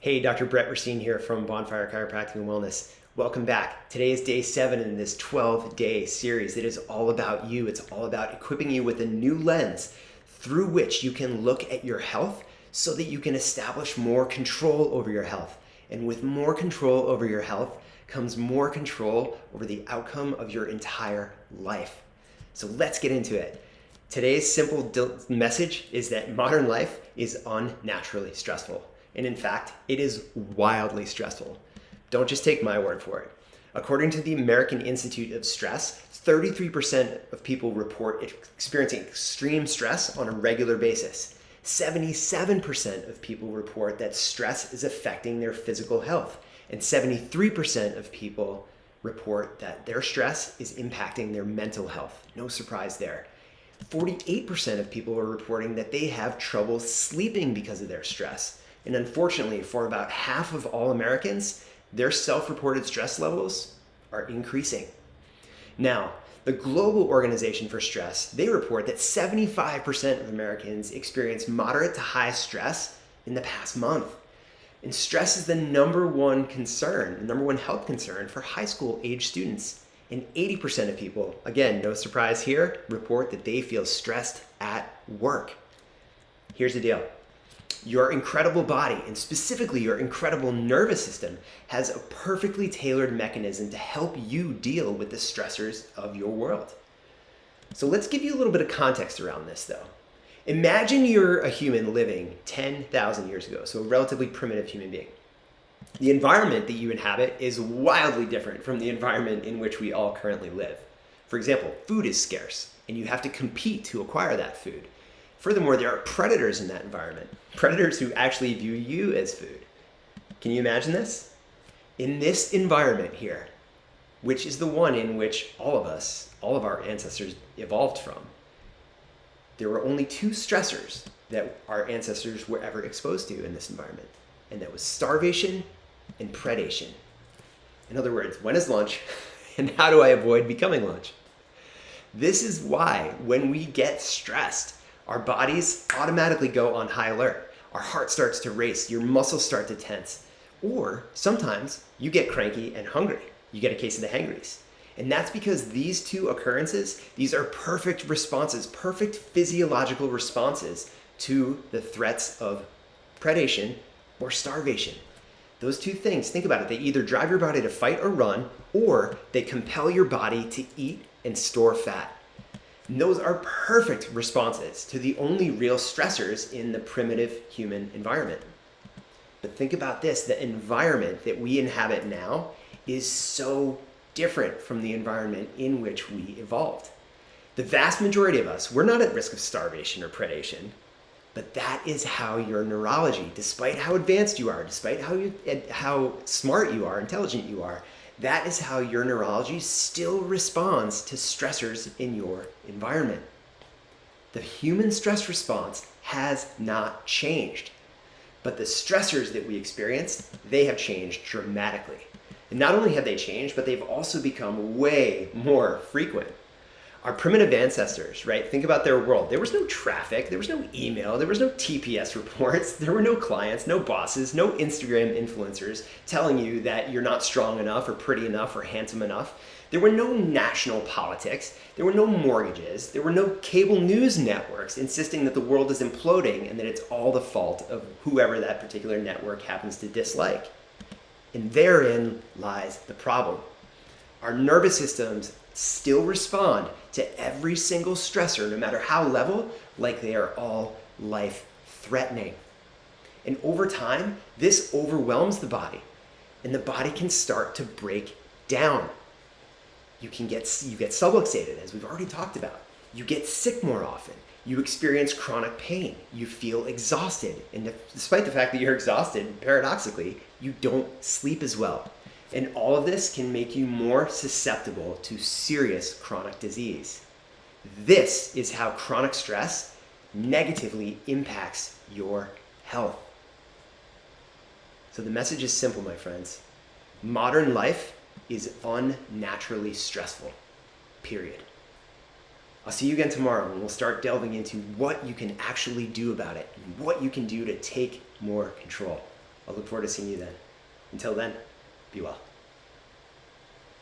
Hey, Dr. Brett Racine here from Bonfire Chiropractic and Wellness. Welcome back. Today is day 7 in this 12-day series that is all about you. It's all about equipping you with a new lens through which you can look at your health so that you can establish more control over your health. And with more control over your health comes more control over the outcome of your entire life. So let's get into it. Today's simple message is that modern life is unnaturally stressful. And in fact, it is wildly stressful. Don't just take my word for it. According to the American Institute of Stress, 33% of people report experiencing extreme stress on a regular basis. 77% of people report that stress is affecting their physical health. And 73% of people report that their stress is impacting their mental health. No surprise there. 48% of people are reporting that they have trouble sleeping because of their stress. And unfortunately, for about half of all Americans, their self-reported stress levels are increasing. Now, the Global Organization for Stress, they report that 75% of Americans experience moderate to high stress in the past month. And stress is the number one concern, the number one health concern for high school age students. And 80% of people, again, no surprise here, report that they feel stressed at work. Here's the deal. Your incredible body, and specifically your incredible nervous system, has a perfectly tailored mechanism to help you deal with the stressors of your world. So let's give you a little bit of context around this though. Imagine you're a human living 10,000 years ago, so a relatively primitive human being. The environment that you inhabit is wildly different from the environment in which we all currently live. For example, food is scarce, and you have to compete to acquire that food. Furthermore, there are predators in that environment, predators who actually view you as food. Can you imagine this? In this environment here, which is the one in which all of our ancestors evolved from, there were only 2 stressors that our ancestors were ever exposed to in this environment, and that was starvation and predation. In other words, when is lunch, and how do I avoid becoming lunch? This is why when we get stressed, our bodies automatically go on high alert. Our heart starts to race, your muscles start to tense. Or sometimes you get cranky and hungry. You get a case of the hangries. And that's because these 2 occurrences, these are perfect responses, perfect physiological responses to the threats of predation or starvation. Those 2 things, think about it, they either drive your body to fight or run, or they compel your body to eat and store fat. And those are perfect responses to the only real stressors in the primitive human environment. But think about this, the environment that we inhabit now is so different from the environment in which we evolved. The vast majority of us, we're not at risk of starvation or predation, but that is how your neurology, despite how advanced you are, despite how smart you are, intelligent you are, that is how your neurology still responds to stressors in your environment. The human stress response has not changed, but the stressors that we experience, they have changed dramatically. And not only have they changed, but they've also become way more frequent. Our primitive ancestors, right? Think about their world. There was no traffic, there was no email, there was no TPS reports, there were no clients, no bosses, no Instagram influencers telling you that you're not strong enough or pretty enough or handsome enough. There were no national politics, there were no mortgages, there were no cable news networks insisting that the world is imploding and that it's all the fault of whoever that particular network happens to dislike. And therein lies the problem. Our nervous systems still respond to every single stressor, no matter how level, like they are all life-threatening. And over time, this overwhelms the body, and the body can start to break down. You get subluxated, as we've already talked about. You get sick more often. You experience chronic pain. You feel exhausted. And despite the fact that you're exhausted, paradoxically, you don't sleep as well. And all of this can make you more susceptible to serious chronic disease. This is how chronic stress negatively impacts your health. So the message is simple, my friends. Modern life is unnaturally stressful, period. I'll see you again tomorrow, and we'll start delving into what you can actually do about it and what you can do to take more control. I'll look forward to seeing you then. Until then, be well.